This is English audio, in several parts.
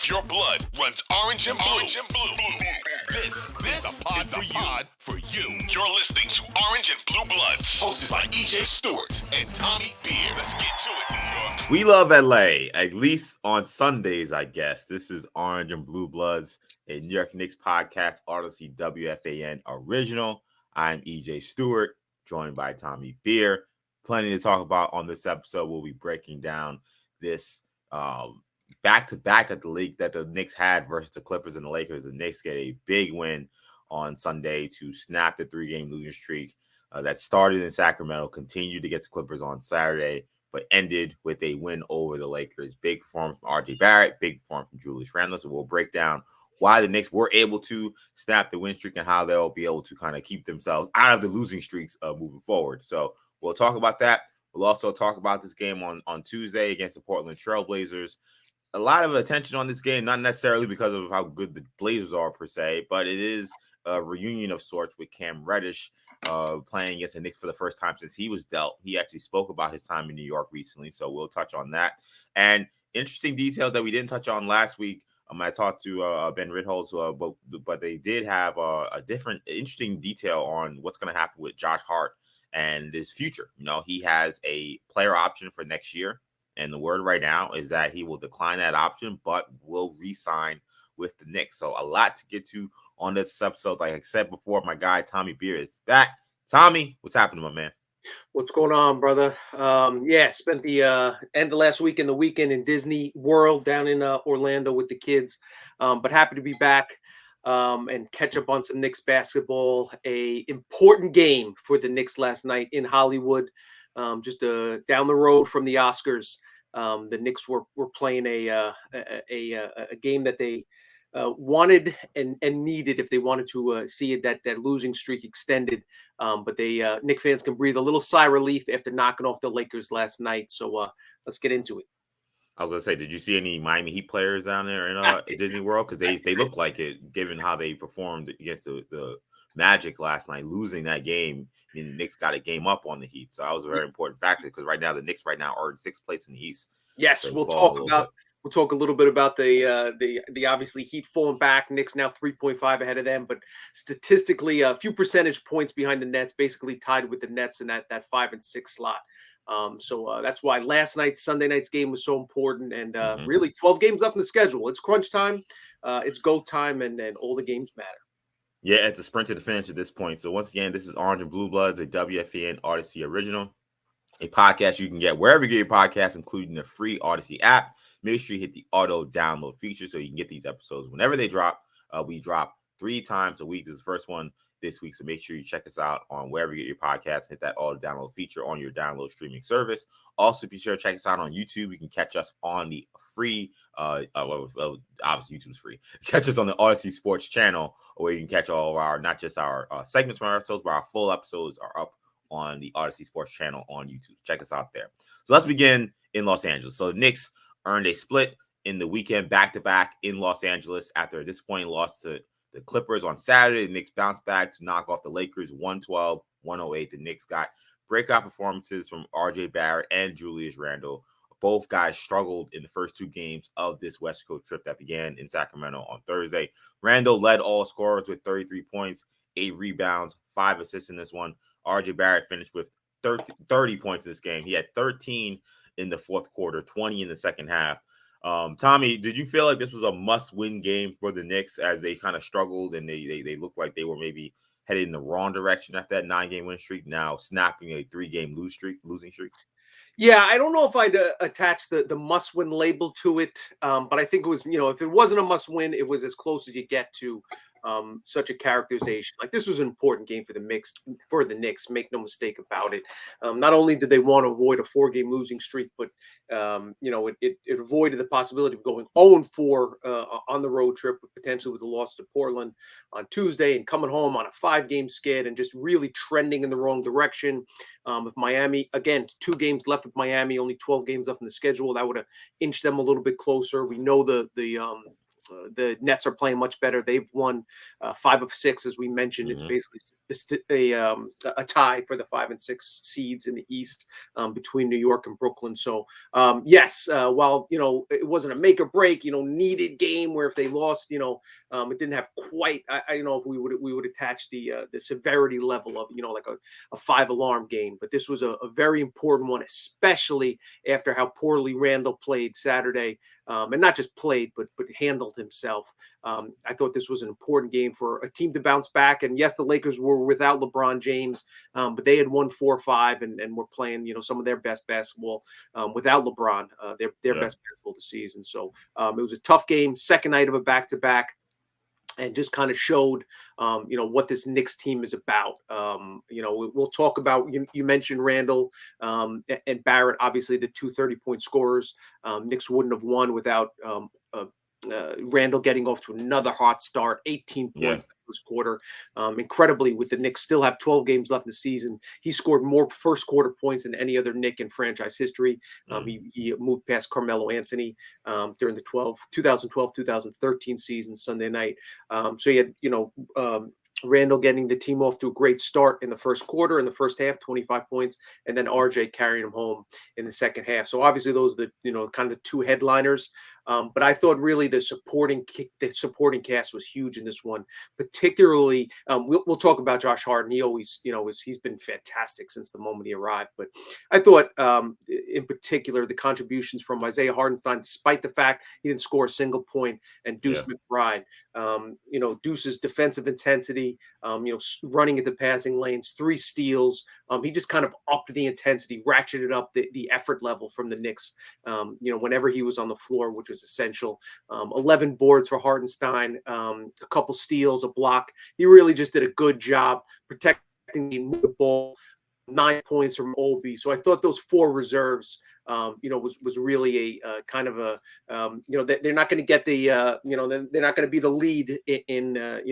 Your blood runs orange and blue. This is the pod for you. You're listening to Orange and Blue Bloods, hosted by EJ Stewart and Tommy Beer. Let's get to it, New York. We love LA, at least on Sundays, I guess. This is Orange and Blue Bloods, a New York Knicks podcast, Odyssey WFAN original. I'm EJ Stewart, joined by Tommy Beer. Plenty to talk about on this episode. We'll be breaking down this back-to-back that the Knicks had versus the Clippers and the Lakers. The Knicks get a big win on Sunday to snap the three-game losing streak that started in Sacramento, continued against the Clippers on Saturday, but ended with a win over the Lakers. Big performance from RJ Barrett, big performance from Julius Randle. So we'll break down why the Knicks were able to snap the win streak and how they'll be able to kind of keep themselves out of the losing streaks moving forward. So we'll talk about that. We'll also talk about this game on Tuesday against the Portland Trailblazers. A lot of attention on this game, not necessarily because of how good the Blazers are per se, but it is a reunion of sorts with Cam Reddish playing against the Knicks for the first time since he was dealt. He actually spoke about his time in New York recently, so we'll touch on that. And interesting details that we didn't touch on last week. I talked to Ben Ritholtz, but they did have a different interesting detail on what's going to happen with Josh Hart and his future. You know, he has a player option for next year, and the word right now is that he will decline that option, but will re-sign with the Knicks. So a lot to get to on this episode. Like I said before, my guy Tommy Beer is back. Tommy, what's happening, my man? What's going on, brother? Spent the end of last week and the weekend in Disney World down in Orlando with the kids. But happy to be back and catch up on some Knicks basketball. A important game for the Knicks last night in Hollywood, just down the road from the Oscars. The Knicks were playing a game that they wanted and needed if they wanted to see it, that losing streak extended. But Knicks fans can breathe a little sigh of relief after knocking off the Lakers last night. So let's get into it. I was gonna say, did you see any Miami Heat players down there in Disney World? Because they look like it, given how they performed against the Magic last night, losing that game. I mean, the Knicks got a game up on the Heat, so that was a very important factor because right now the Knicks are in sixth place in the East. Yes, So we'll talk a little bit about the obviously Heat falling back. Knicks now 3.5 ahead of them, but statistically a few percentage points behind the Nets, basically tied with the Nets in that 5 and 6 slot. So that's why Sunday night's game was so important, and really 12 games left in the schedule. It's crunch time, it's go time, and all the games matter. Yeah, it's a sprint to the finish at this point. So once again, this is Orange and Blue Bloods, a WFAN Odyssey original, a podcast you can get wherever you get your podcasts, including the free Odyssey app. Make sure you hit the auto download feature so you can get these episodes whenever they drop. We drop 3 times a week. This is the first one this week, so make sure you check us out on wherever you get your podcasts. Hit that auto download feature on your download streaming service. Also, be sure to check us out on YouTube. You can catch us on the free, obviously YouTube's free. Catch us on the Odyssey Sports channel, where you can catch all of our, not just our segments from our episodes, but our full episodes are up on the Odyssey Sports channel on YouTube. Check us out there. So let's begin in Los Angeles. So the Knicks earned a split in the weekend back-to-back in Los Angeles after a disappointing loss to the Clippers on Saturday. The Knicks bounced back to knock off the Lakers 112-108. The Knicks got breakout performances from RJ Barrett and Julius Randle. Both guys struggled in the first 2 games of this West Coast trip that began in Sacramento on Thursday. Randle led all scorers with 33 points, 8 rebounds, 5 assists in this one. RJ Barrett finished with 30 points in this game. He had 13 in the fourth quarter, 20 in the second half. Tommy, did you feel like this was a must-win game for the Knicks as they kind of struggled and they looked like they were maybe headed in the wrong direction after that 9-game win streak, now snapping a 3-game losing streak? Yeah, I don't know if I'd attach the must-win label to it, but I think it was, if it wasn't a must-win, it was as close as you get to such a characterization. Like, this was an important game for the Knicks. Make no mistake about it. Not only did they want to avoid a 4-game losing streak, but it avoided the possibility of going 0-4 on the road trip, potentially with a loss to Portland on Tuesday, and coming home on a 5-game skid and just really trending in the wrong direction. If Miami, again, 2 games left with Miami, only 12 games left in the schedule, that would have inched them a little bit closer. We know the the Nets are playing much better. They've won 5 of 6, as we mentioned. It's basically a tie for the 5 and 6 seeds in the East between New York and Brooklyn. So yes, while it wasn't a make or break, needed game where if they lost, it didn't have quite. I don't know if we would attach the severity level of like a 5 alarm game, but this was a very important one, especially after how poorly Randle played Saturday, and not just played, but handled himself. I thought this was an important game for a team to bounce back. And yes, the Lakers were without LeBron James, but they had won 4-5 and were playing some of their best basketball without LeBron, their best basketball this season. So it was a tough game, second night of a back-to-back. And just kind of showed, what this Knicks team is about. We'll talk about, you mentioned Randle and Barrett, obviously the 2 30-point scorers. Knicks wouldn't have won without Randle getting off to another hot start, 18 points the first quarter. Incredibly, with the Knicks still have 12 games left in the season, he scored more first quarter points than any other Knick in franchise history. He moved past Carmelo Anthony during the 2012-2013 season Sunday night. So he had, Randle getting the team off to a great start in the first quarter, in the first half, 25 points, and then RJ carrying him home in the second half. So obviously those are the, kind of the 2 headliners. But I thought really the supporting cast was huge in this one, particularly. We'll talk about Josh Harden. He always, he's been fantastic since the moment he arrived. But I thought, in particular, the contributions from Isaiah Hardenstein, despite the fact he didn't score a single point, and Deuce McBride, Deuce's defensive intensity, running at the passing lanes, 3 steals. He just kind of upped the intensity, ratcheted up the effort level from the Knicks, whenever he was on the floor, which was essential. 11 boards for Hardenstein, a couple steals, a block. He really just did a good job protecting the ball. 9 points from Obi. So I thought those 4 reserves, was really a kind of a, they're not going to get the, they're not going to be the lead in the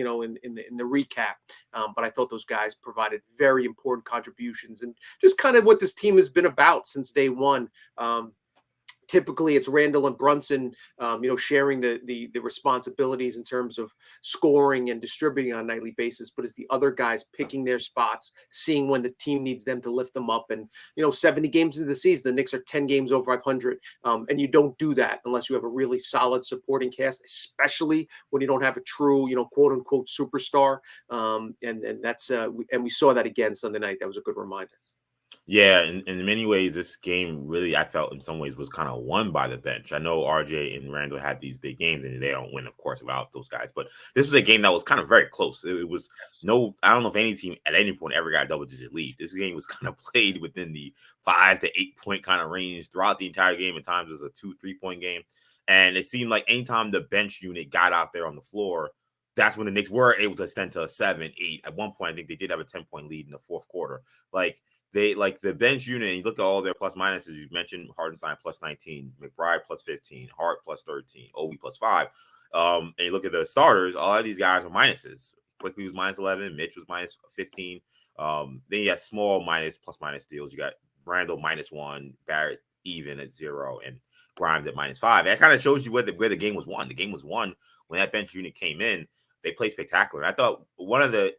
recap. But I thought those guys provided very important contributions, and just kind of what this team has been about since day one. Typically, it's Randle and Brunson, sharing the responsibilities in terms of scoring and distributing on a nightly basis. But it's the other guys picking their spots, seeing when the team needs them to lift them up. And 70 games into the season, the Knicks are 10 games over 500, and you don't do that unless you have a really solid supporting cast, especially when you don't have a true, quote unquote superstar. And that's and we saw that again Sunday night. That was a good reminder. Yeah, in many ways, this game really, I felt in some ways, was kind of won by the bench. I know RJ and Randle had these big games, and they don't win, of course, without those guys. But this was a game that was kind of very close. It was I don't know if any team at any point ever got a double-digit lead. This game was kind of played within the 5 to 8 point kind of range throughout the entire game. At times, it was a 2-3 point game. And it seemed like anytime the bench unit got out there on the floor, that's when the Knicks were able to extend to a 7, 8. At one point, I think they did have a 10-point lead in the fourth quarter. They the bench unit, and you look at all their plus minuses. You mentioned Hardenstein plus 19, McBride plus 15, Hart plus 13, Obi plus 5. And you look at the starters, all of these guys were minuses. Quickly was minus 11, Mitch was minus 15. Then you got small plus minus deals. You got Randle minus 1, Barrett even at 0, and Grimes at minus 5. That kind of shows you where the game was won. The game was won when that bench unit came in. They played spectacular. And I thought one of the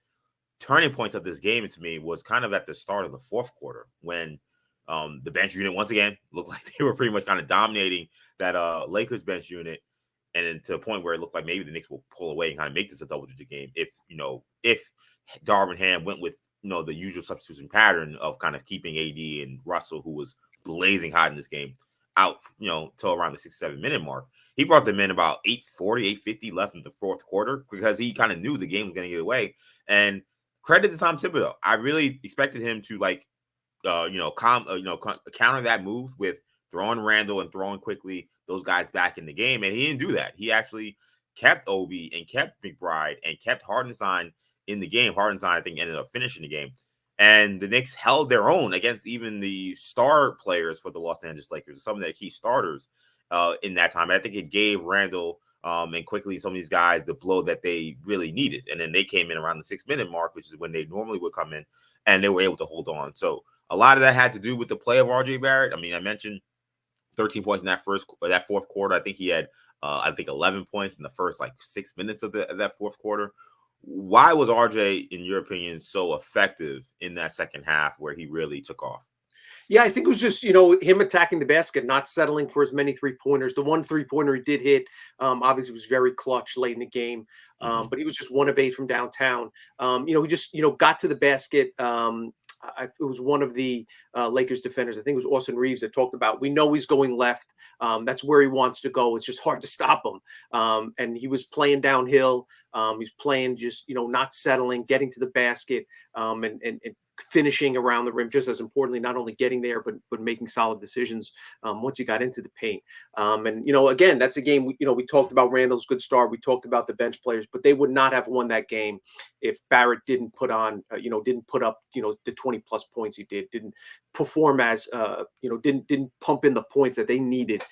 turning points of this game to me was kind of at the start of the fourth quarter when the bench unit once again looked like they were pretty much kind of dominating that Lakers bench unit, and then to a point where it looked like maybe the Knicks will pull away and kind of make this a double-digit game if Darvin Ham went with the usual substitution pattern of kind of keeping AD and Russell, who was blazing hot in this game, out till around the 6-7 minute mark. He brought them in about 8:40, 8:50 left in the fourth quarter because he kind of knew the game was going to get away. And credit to Tom Thibodeau. I really expected him to counter that move with throwing Randle and throwing quickly those guys back in the game, and he didn't do that. He actually kept Obi and kept McBride and kept Hardenstein in the game. Hardenstein, I think, ended up finishing the game, and the Knicks held their own against even the star players for the Los Angeles Lakers, some of their key starters in that time. And I think it gave Randle and quickly some of these guys the blow that they really needed. And then they came in around the 6 minute mark, which is when they normally would come in, and they were able to hold on. So a lot of that had to do with the play of RJ Barrett. I mean, I mentioned 13 points in that fourth quarter. I think he had 11 points in the first like 6 minutes of that fourth quarter. Why was RJ, in your opinion, so effective in that second half where he really took off? Yeah, I think it was just, him attacking the basket, not settling for as many three-pointers. The one three-pointer he did hit, obviously was very clutch late in the game, but he was just 1 of 8 from downtown. He just, got to the basket. It was one of the Lakers defenders, I think it was Austin Reeves, that talked about, we know he's going left. That's where he wants to go. It's just hard to stop him. And he was playing downhill. He's playing just, not settling, getting to the basket, and finishing around the rim, just as importantly, not only getting there, but making solid decisions once he got into the paint. And again, that's a game, we talked about Randle's good start. We talked about the bench players, but they would not have won that game if Barrett didn't put on, didn't put up, the 20 plus points he didn't perform as, didn't pump in the points that they needed.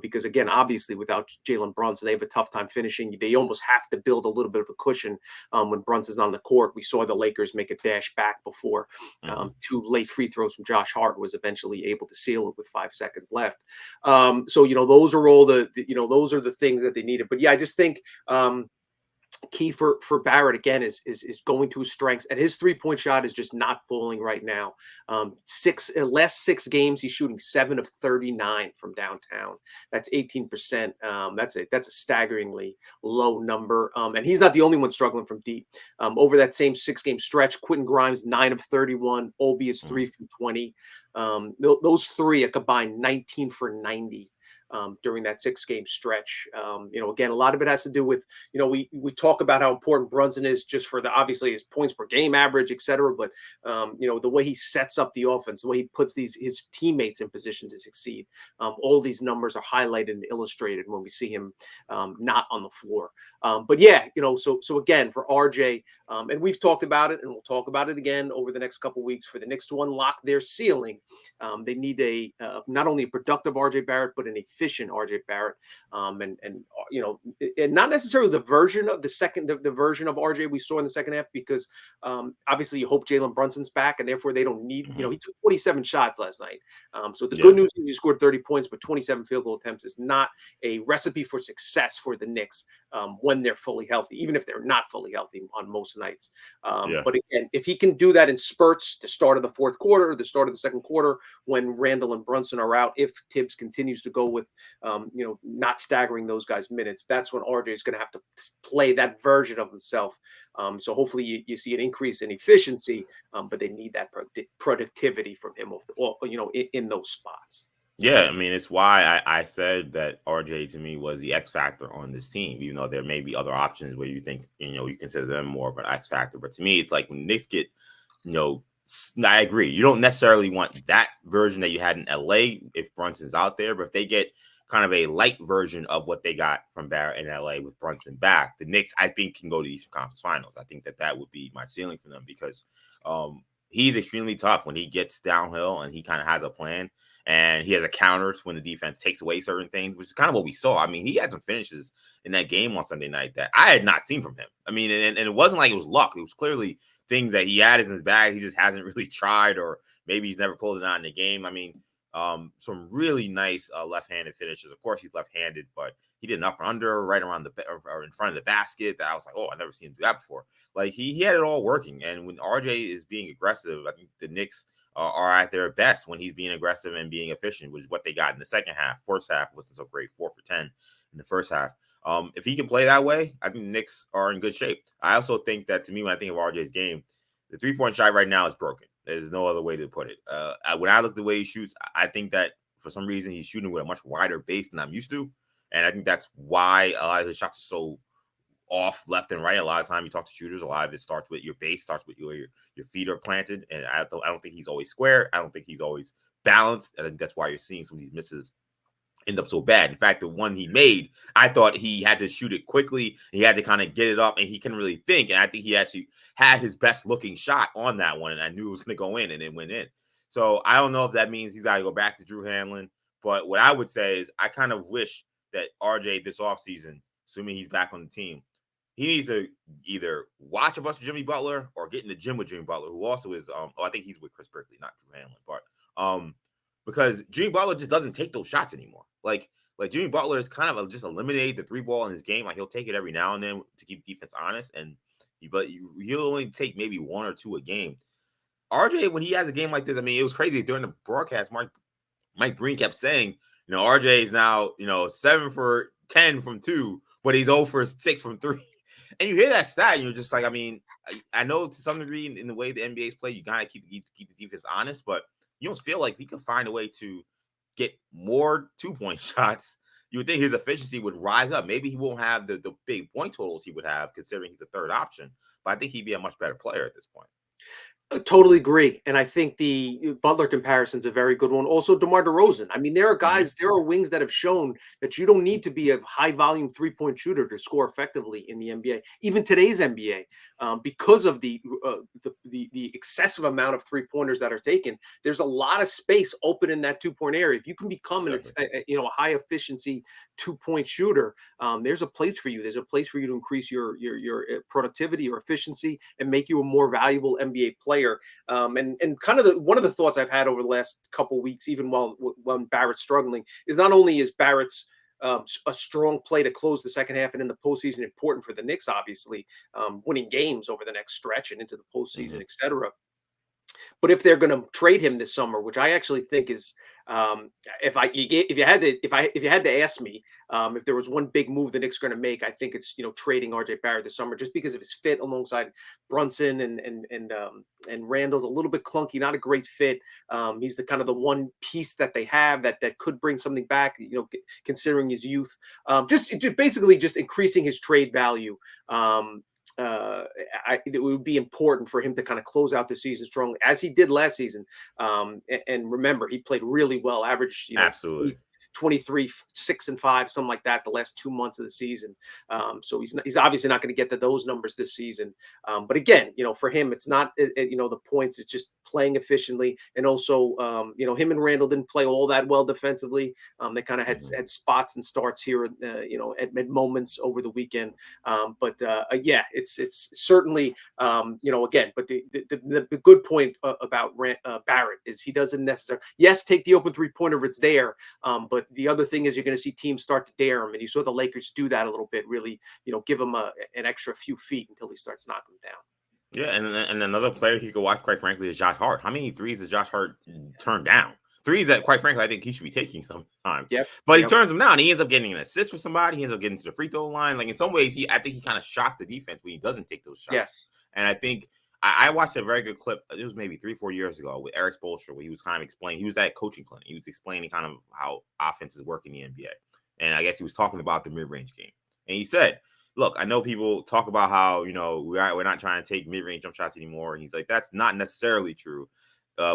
Because again, obviously without Jalen Brunson, they have a tough time finishing. They almost have to build a little bit of a cushion when Brunson's on the court. We saw the Lakers make a dash back before. 2 late free throws from Josh Hart was eventually able to seal it with 5 seconds left. So those are all those are the things that they needed. But yeah, I just think key for Barrett again is going to his strengths, and his 3-point shot is just not falling right now. Last 6 games he's shooting 7 of 39 from downtown. That's 18%. That's a staggeringly low number. And he's not the only one struggling from deep. Over that same 6-game stretch, Quentin Grimes 9 of 31, Obi is 3 from 20. Those 3 are combined 19 for 90. During that 6-game stretch. Again, a lot of it has to do with, we talk about how important Brunson is just for obviously his points per game average, et cetera. But, the way he sets up the offense, the way he puts his teammates in position to succeed. All these numbers are highlighted and illustrated when we see him not on the floor. But yeah, so again, for RJ, and we've talked about it and we'll talk about it again over the next couple of weeks. For the Knicks to unlock their ceiling, they need not only a productive RJ Barrett, but an efficient RJ Barrett, and not necessarily the version of the version of RJ we saw in the second half, because obviously you hope Jalen Brunson's back, and therefore they don't need. He took 27 shots last night. So the good news is he scored 30 points, but 27 field goal attempts is not a recipe for success for the Knicks when they're fully healthy, even if they're not fully healthy on most nights. But again, if he can do that in spurts, the start of the fourth quarter, the start of the second quarter, when Randle and Brunson are out, if Tibbs continues to go with not staggering those guys' minutes, that's when RJ is going to have to play that version of himself. So hopefully you see an increase in efficiency, but they need that productivity from him, in those spots. Yeah, I mean, it's why I said that RJ to me was the X factor on this team, even though there may be other options where you think, you consider them more of an X factor. But to me, it's like when Knicks get, I agree. You don't necessarily want that version that you had in LA if Brunson's out there, but if they get kind of a light version of what they got from Barrett in LA with Brunson back, the Knicks, I think, can go to the Eastern Conference Finals. I think that would be my ceiling for them, because he's extremely tough when he gets downhill and he kind of has a plan. And he has a counter when the defense takes away certain things, which is kind of what we saw. I mean, he had some finishes in that game on Sunday night that I had not seen from him. I mean, and it wasn't like it was luck. It was clearly things that he had in his bag. He just hasn't really tried, or maybe he's never pulled it out in the game. I mean, some really nice left-handed finishes. Of course, he's left-handed, but he did an up and under right around or in front of the basket that I was like, oh, I've never seen him do that before. Like, he had it all working. And when RJ is being aggressive, I think the Knicks are at their best when he's being aggressive and being efficient, which is what they got in the second half. First half wasn't so great, 4 for 10 in the first half. If he can play that way, I think the Knicks are in good shape. I also think that, to me, when I think of RJ's game, the 3-point shot right now is broken. There's no other way to put it. When I look at the way he shoots, I think that for some reason he's shooting with a much wider base than I'm used to. And I think that's why a lot of his shots are so off left and right. A lot of time you talk to shooters, a lot of it starts with your base, starts with your feet are planted. And I don't think he's always square. I don't think he's always balanced. I think that's why you're seeing some of these misses end up so bad. In fact, the one he made, I thought he had to shoot it quickly. He had to kind of get it up, and he couldn't really think. And I think he actually had his best looking shot on that one, and I knew it was going to go in, and it went in. So I don't know if that means he's got to go back to Drew Hanlon. But what I would say is I kind of wish that RJ this offseason, assuming he's back on the team, he needs to either watch a bunch of Jimmy Butler or get in the gym with Jimmy Butler, who also is, I think he's with Chris Berkeley, not Drew Hanlon, but because Jimmy Butler just doesn't take those shots anymore. Like Jimmy Butler is kind of just eliminated the three ball in his game. Like he'll take it every now and then to keep defense honest, and he'll only take maybe one or two a game. RJ, when he has a game like this, I mean, it was crazy during the broadcast. Mike Breen kept saying, RJ is now 7 for 10 from 2, but he's 0 for 6 from 3. And you hear that stat, and you're just like, I mean, I know to some degree in the way the NBA's play, you gotta keep the defense honest, but you don't feel like he could find a way to get more 2-point shots. You would think his efficiency would rise up. Maybe he won't have the big point totals he would have, considering he's a third option, but I think he'd be a much better player at this point. I totally agree. And I think the Butler comparison is a very good one. Also, DeMar DeRozan. I mean, there are guys, there are wings that have shown that you don't need to be a high volume 3-point shooter to score effectively in the NBA. Even today's NBA, because of the excessive amount of 3-pointers that are taken, there's a lot of space open in that 2-point area. If you can become a high efficiency 2-point shooter, there's a place for you. There's a place for you to increase your productivity or efficiency and make you a more valuable NBA player. And kind of one of the thoughts I've had over the last couple of weeks, even when Barrett's struggling, is not only is Barrett's a strong play to close the second half and in the postseason important for the Knicks, obviously, winning games over the next stretch and into the postseason, et cetera. But if they're going to trade him this summer, which I actually think is, if you had to ask me if there was one big move the Knicks are going to make, I think it's trading RJ Barrett this summer just because of his fit alongside Brunson and Randle's a little bit clunky, not a great fit. He's the kind of the one piece that they have that could bring something back, considering his youth. Just basically just increasing his trade value. It would be important for him to kind of close out the season strongly as he did last season. And remember, he played really well, averaged, absolutely 23, 6 and 5, something like that, the last 2 months of the season. So he's obviously not going to get to those numbers this season. But again, for him, it's not, the points, it's just playing efficiently. And also, him and Randle didn't play all that well defensively. They kind of had spots and starts here, at moments over the weekend. Yeah, it's certainly, again, but the good point about Barrett is he doesn't necessarily, yes, take the open 3-pointer if it's there. But the other thing is you're going to see teams start to dare him. And you saw the Lakers do that a little bit, really, give him an extra few feet until he starts knocking him down. Yeah, and another player he could watch, quite frankly, is Josh Hart. How many threes does Josh Hart turn down? Threes that, quite frankly, I think he should be taking sometimes. But he turns them down. He ends up getting an assist for somebody. He ends up getting to the free throw line. Like in some ways, I think he kind of shocks the defense when he doesn't take those shots. Yes. And I think I watched a very good clip. It was maybe 3-4 years ago with Eric Spoelstra, where he was kind of explaining. He was at a coaching clinic. He was explaining kind of how offenses work in the NBA. And I guess he was talking about the mid-range game. And he said, look, I know people talk about how, we're not trying to take mid-range jump shots anymore. And he's like, that's not necessarily true.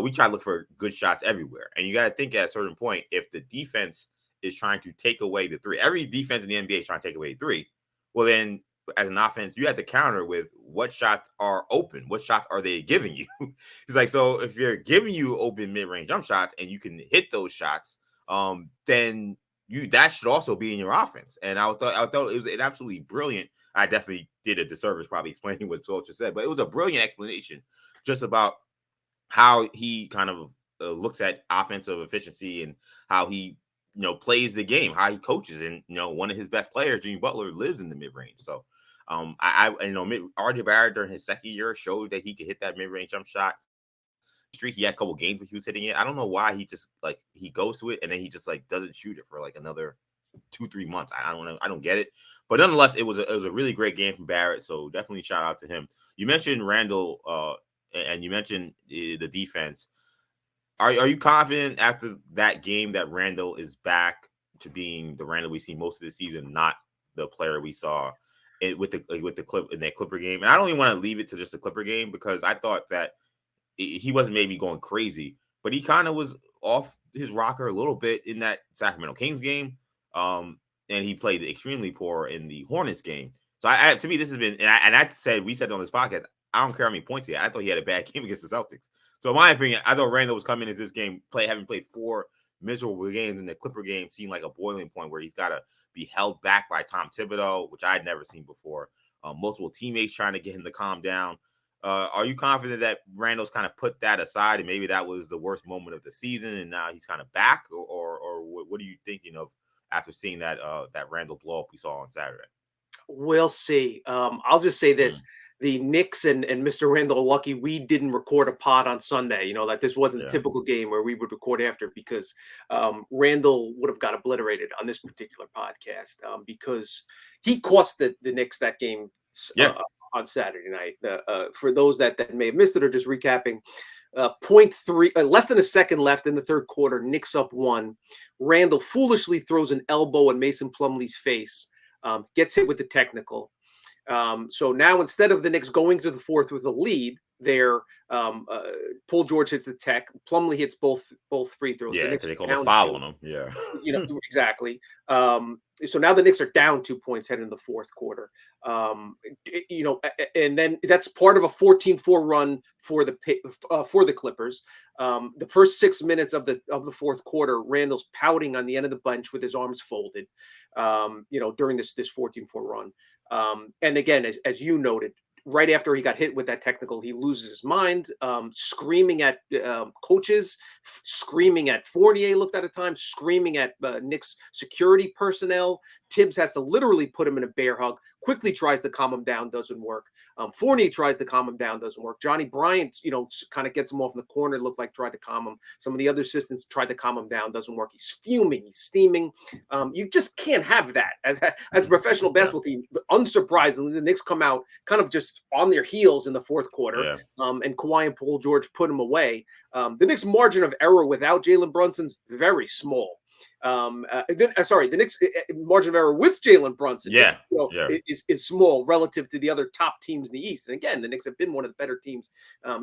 We try to look for good shots everywhere. And you got to think at a certain point, if the defense is trying to take away the three, every defense in the NBA is trying to take away the three. Well, then as an offense, you have to counter with what shots are open. What shots are they giving you? He's like, so if you're giving you open mid-range jump shots and you can hit those shots, then that should also be in your offense. And I thought it was an absolutely brilliant. I definitely did a disservice probably explaining what Soldier said, but it was a brilliant explanation just about how he kind of looks at offensive efficiency and how he plays the game, how he coaches. And one of his best players, Jimmy Butler, lives in the mid-range. So RJ Barrett during his second year showed that he could hit that mid-range jump shot. He had a couple games where he was hitting it. I don't know why he just he goes to it and then he just doesn't shoot it for another 2-3 months. I don't know. I don't get it. But nonetheless, it was a really great game from Barrett. So definitely shout out to him. You mentioned Randle and you mentioned the defense. Are you confident after that game that Randle is back to being the Randle we've seen most of the season, not the player we saw with the clip in that Clipper game? And I don't even want to leave it to just the Clipper game because I thought that he wasn't maybe going crazy, but he kind of was off his rocker a little bit in that Sacramento Kings game. And he played extremely poor in the Hornets game. So to me, this has been, we said on this podcast, I don't care how many points he had. I thought he had a bad game against the Celtics. So in my opinion, I thought Randle was coming into this game, having played 4 miserable games, in the Clipper game seemed like a boiling point where he's got to be held back by Tom Thibodeau, which I had never seen before. Multiple teammates trying to get him to calm down. Are you confident that Randle's kind of put that aside and maybe that was the worst moment of the season and now he's kind of back, or what are you thinking of after seeing that Randle blow up we saw on Saturday? We'll see. I'll just say Mm, this: the Knicks and Mr. Randle are lucky we didn't record a pod on Sunday. Like this wasn't a yeah, typical game where we would record after, because Randle would have got obliterated on this particular podcast, because he cost the Knicks that game yeah, on Saturday night. For those that may have missed it or just recapping, point three, less than a second left in the third quarter. Knicks up one. Randle foolishly throws an elbow in Mason Plumlee's face, gets hit with the technical. So now instead of the Knicks going to the fourth with a lead, they're Paul George hits the tech. Plumlee hits both free throws. The yeah. Knicks Because they are called a down foul two. on him. Yeah, Exactly. So now the Knicks are down 2 points heading in the fourth quarter. And then that's part of a 14-4 run for the Clippers. The first 6 minutes of the fourth quarter, Randle's pouting on the end of the bench with his arms folded. During this 14-4 run. And again, as you noted, right after he got hit with that technical, he loses his mind, screaming at coaches, screaming at Fournier, looked at a time, screaming at Knicks security personnel. Tibbs has to literally put him in a bear hug, quickly tries to calm him down, doesn't work. Fournier tries to calm him down, doesn't work. Johnny Bryant, kind of gets him off in the corner, looked like tried to calm him. Some of the other assistants tried to calm him down, doesn't work. He's fuming, he's steaming. You just can't have that as a professional basketball team. Unsurprisingly, the Knicks come out kind of just on their heels in the fourth quarter, yeah, and Kawhi and Paul George put them away. The Knicks' margin of error without Jalen Brunson's very small. The Knicks' margin of error with Jalen Brunson yeah, yeah. is small relative to the other top teams in the East. And again, the Knicks have been one of the better teams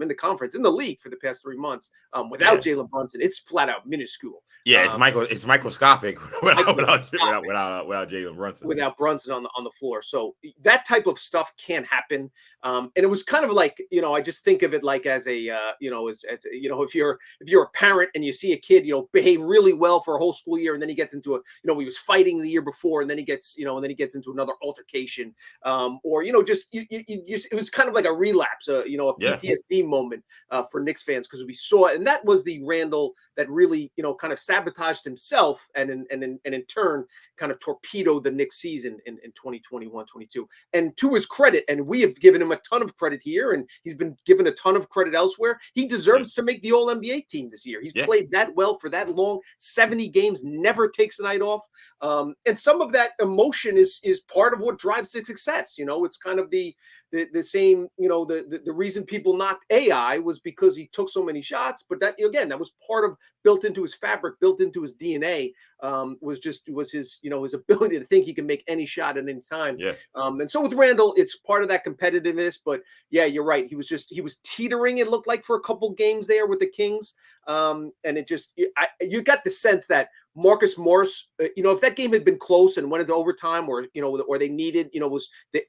in the conference, in the league for the past 3 months. Without Jalen Brunson, it's flat out minuscule. Yeah, it's microscopic without Jalen Brunson. Without Brunson on the floor. So that type of stuff can't happen. And it was kind of like, I just think of it like as a, if you're a parent and you see a kid, behave really well for a whole school year, and then he gets into he was fighting the year before, and then he gets into another altercation, or it was kind of like a relapse, a PTSD moment for Knicks fans, because we saw it, and that was the Randle that really, kind of sabotaged himself, and in turn kind of torpedoed the Knicks season in 2021-22. And to his credit, and we have given him a ton of credit here, and he's been given a ton of credit elsewhere, he deserves to make the All-NBA team this year. He's played that well for that long, 70 games, never takes a night off. And some of that emotion is part of what drives his success. It's kind of the same, the reason people knocked AI was because he took so many shots, but that, again, that was part of, built into his fabric, built into his DNA, was his, his ability to think he can make any shot at any time. Yeah. And so with Randle, it's part of that competitiveness, but yeah, you're right. He was teetering, it looked like, for a couple games there with the Kings. And it just, you got the sense that Marcus Morris, if that game had been close and went into overtime, or they needed,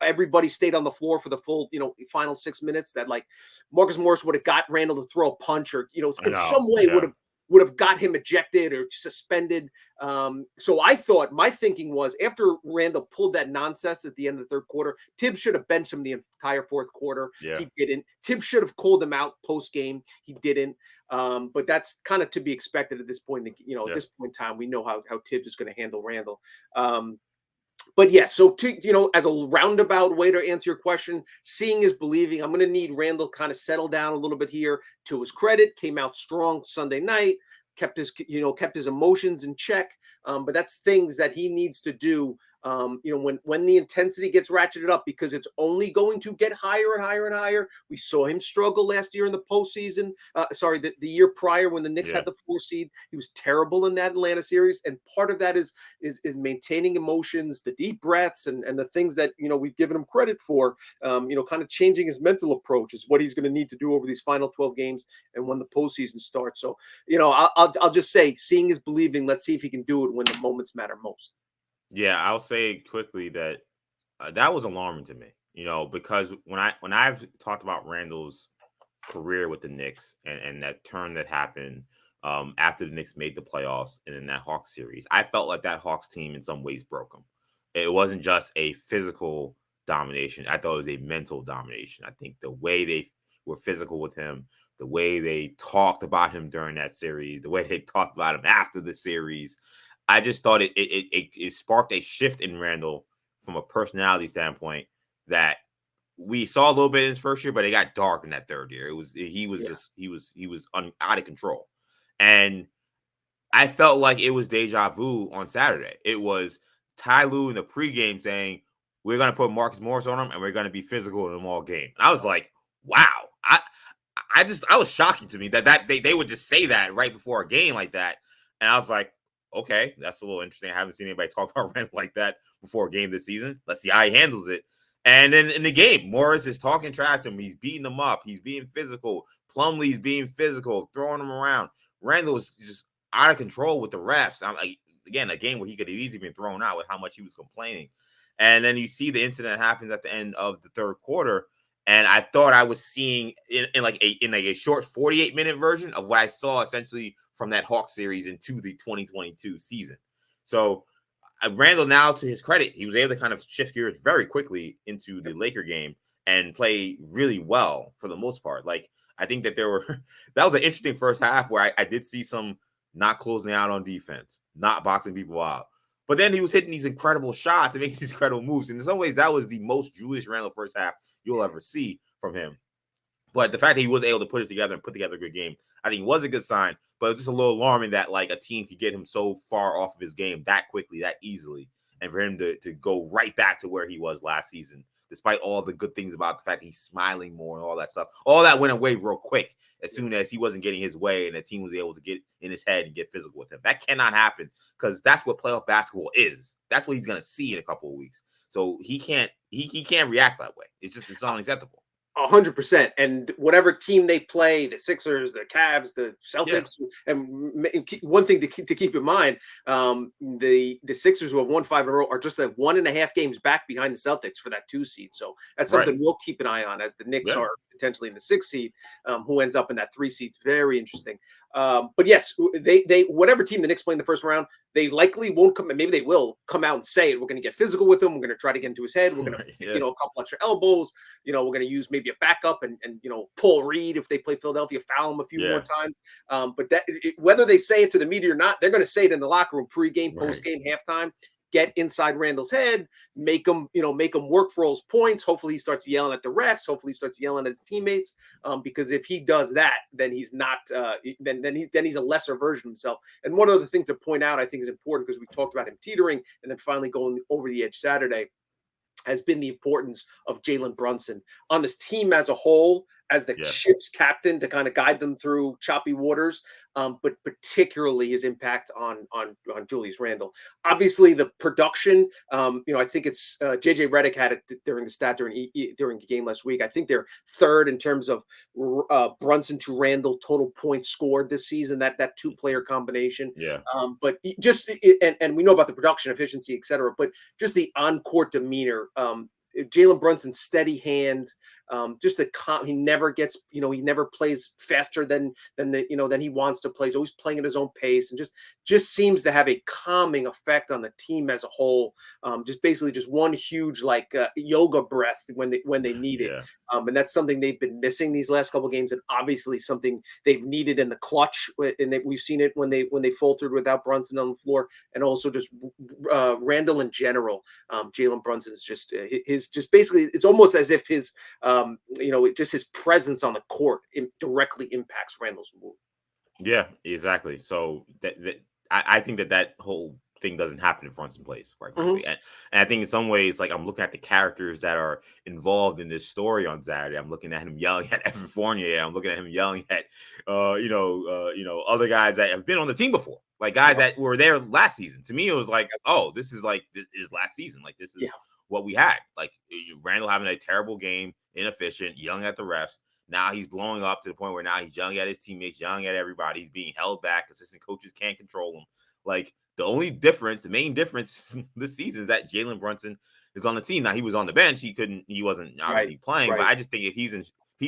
everybody stayed on the floor for the full, final 6 minutes, that like Marcus Morris would have got Randle to throw a punch, or in some way would have got him ejected or suspended. So I thought, my thinking was, after Randle pulled that nonsense at the end of the third quarter, Tibbs should have benched him the entire fourth quarter. Yeah. He didn't. Tibbs should have called him out post game. He didn't. But that's kind of to be expected at this point. At this point in time, we know how Tibbs is going to handle Randle. But yeah, so as a roundabout way to answer your question, seeing is believing. I'm going to need Randle kind of settle down a little bit here. To his credit, came out strong Sunday night, kept his emotions in check. But that's things that he needs to do, when the intensity gets ratcheted up, because it's only going to get higher and higher and higher. We saw him struggle last year in the postseason. The year prior, when the Knicks had the 4 seed, he was terrible in that Atlanta series. And part of that is maintaining emotions, the deep breaths, and the things that, we've given him credit for. Kind of changing his mental approach is what he's going to need to do over these final 12 games and when the postseason starts. So, I'll just say, seeing is believing. Let's see if he can do it when the moments matter most. Yeah, I'll say quickly that that was alarming to me, because when I've talked about Randle's career with the Knicks and that turn that happened after the Knicks made the playoffs and in that Hawks series, I felt like that Hawks team in some ways broke him. It wasn't just a physical domination. I thought it was a mental domination. I think the way were physical with him, the way they talked about him during that series, the way they talked about him after the series. I just thought it sparked a shift in Randle from a personality standpoint that we saw a little bit in his first year, but it got dark in that third year. He was out of control. And I felt like it was deja vu on Saturday. It was Ty Lue in the pregame saying, we're going to put Marcus Morris on him and we're going to be physical in them all game. And I was like, wow. I was shocking to me that they would just say that right before a game like that. And I was like, okay, that's a little interesting. I haven't seen anybody talk about Randle like that before a game this season. Let's see how he handles it. And then in the game, Morris is talking trash to him. He's beating him up. He's being physical. Plumlee's being physical, throwing him around. Randle is just out of control with the refs. I'm like, again, a game where he could have easily been thrown out with how much he was complaining. And then you see the incident happens at the end of the third quarter. And I thought I was seeing in a short 48-minute version of what I saw essentially from that Hawks series into the 2022 season. So Randle, now to his credit, he was able to kind of shift gears very quickly into the Laker game and play really well for the most part. Like, I think that that was an interesting first half where I did see some not closing out on defense, not boxing people out. But then he was hitting these incredible shots and making these incredible moves. And in some ways, that was the most Julius Randle first half you'll ever see from him. But the fact that he was able to put it together and put together a good game, I think was a good sign. But it was just a little alarming that like a team could get him so far off of his game that quickly, that easily. And for him to go right back to where he was last season, despite all the good things about the fact that he's smiling more and all that stuff. All that went away real quick as soon as he wasn't getting his way and the team was able to get in his head and get physical with him. That cannot happen because that's what playoff basketball is. That's what he's going to see in a couple of weeks. So he can't react that way. It's unacceptable. 100%. And whatever team they play, the Sixers, the Cavs, the Celtics, and one thing to keep in mind, the Sixers, who have won 5 in a row, are just like 1.5 games back behind the Celtics for that 2 seed. So that's something we'll keep an eye on, as the Knicks are potentially in the 6 seed, who ends up in that 3 seed. It's very interesting. But yes, they whatever team the Knicks play in the first round, they likely won't come. Maybe they will come out and say it. We're going to get physical with him. We're going to try to get into his head. We're going to, a couple extra elbows. We're going to use maybe a backup and Paul Reed if they play Philadelphia, foul him a few more times. But whether they say it to the media or not, they're going to say it in the locker room, pregame, postgame, halftime. Get inside Randle's head, make him work for all his points. Hopefully he starts yelling at the refs. Hopefully he starts yelling at his teammates. Because if he does that, then he's not, then he's a lesser version of himself. And one other thing to point out, I think is important, because we talked about him teetering and then finally going over the edge Saturday, has been the importance of Jalen Brunson on this team as a whole, as the ship's captain to kind of guide them through choppy waters, but particularly his impact on Julius Randle. Obviously, the production, I think it's JJ Redick had it during the stat during the game last week. I think they're third in terms of Brunson to Randle total points scored this season. That 2-player combination. But just and we know about the production efficiency, et cetera. But just the on-court demeanor. Jalen Brunson's steady hand, just he never gets, he never plays faster than he wants to play. He's always playing at his own pace, and just seems to have a calming effect on the team as a whole. Just basically just one huge yoga breath when they need it. And that's something they've been missing these last couple of games, and obviously something they've needed in the clutch. And we've seen it when they faltered without Brunson on the floor, and also just Randle in general. Jalen Brunson is just basically, it's almost as if his just his presence on the court directly impacts Randle's move. Yeah, exactly. So I think that whole thing doesn't happen if Brunson plays, quite frankly. And I think in some ways, like, I'm looking at the characters that are involved in this story on Saturday. I'm looking at him yelling at Evan Fournier. I'm looking at him yelling at other guys that have been on the team before, like guys that were there last season. To me, it was like, oh, this is last season. Like, this is what we had. Like, Randle having a terrible game, inefficient, yelling at the refs. Now he's blowing up to the point where now he's yelling at his teammates, yelling at everybody. He's being held back. Assistant coaches can't control him. Like, the main difference this season is that Jalen Brunson is on the team. Now, he was on the bench. He wasn't obviously playing, but I just think if he's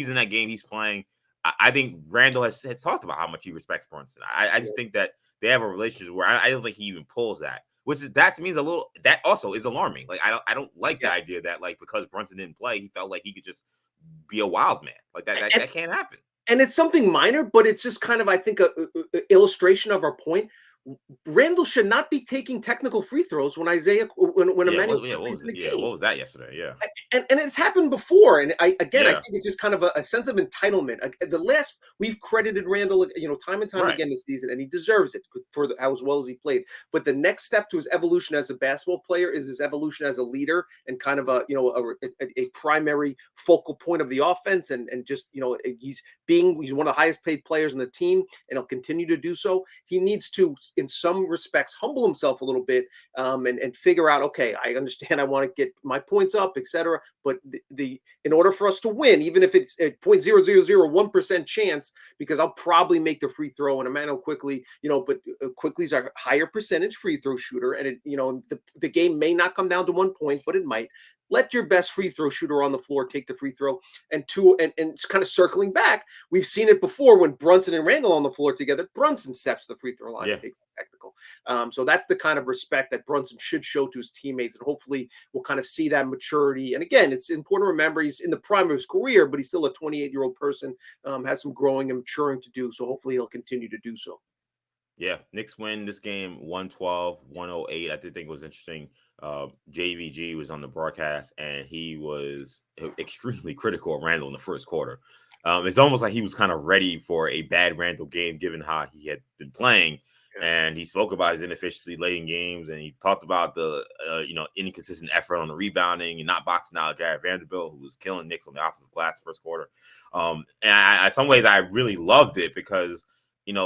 in that game, he's playing. I think Randle has talked about how much he respects Brunson. I just think that they have a relationship where I don't think he even pulls that. That to me is a little, that also is alarming. Like, I don't like the idea that, like, because Brunson didn't play, he felt like he could just be a wild man. Like that can't happen. And it's something minor, but it's just kind of, I think, a illustration of our point. Randle should not be taking technical free throws when Emmanuel Quickly's in the game. What was that yesterday? Yeah. And it's happened before. And I think it's just kind of a sense of entitlement. We've credited Randle, time and time again this season, and he deserves it for how as well as he played. But the next step to his evolution as a basketball player is his evolution as a leader and kind of a primary focal point of the offense. And just, he's one of the highest paid players on the team, and he'll continue to do so. He needs to, in some respects, humble himself a little bit and figure out, okay, I understand I want to get my points up, etc. But in order for us to win, even if it's a 0.0001% chance, because I'll probably make the free throw and Emmanuel Quickly, but Quickly's a higher percentage free throw shooter, and the game may not come down to 1 point, but it might. Let your best free throw shooter on the floor take the free throw. And it's kind of circling back. We've seen it before when Brunson and Randle on the floor together. Brunson steps to the free throw line and takes the technical. So that's the kind of respect that Brunson should show to his teammates. And hopefully we'll kind of see that maturity. And again, it's important to remember he's in the prime of his career, but he's still a 28-year-old person, has some growing and maturing to do. So hopefully he'll continue to do so. Yeah, Knicks win this game 112-108. I did think it was interesting. JVG was on the broadcast, and he was extremely critical of Randle in the first quarter. It's almost like he was kind of ready for a bad Randle game, given how he had been playing. Yeah. And he spoke about his inefficiency late in games, and he talked about the inconsistent effort on the rebounding and not boxing out Jared Vanderbilt, who was killing Knicks on the offensive glass first quarter. And in some ways, I really loved it because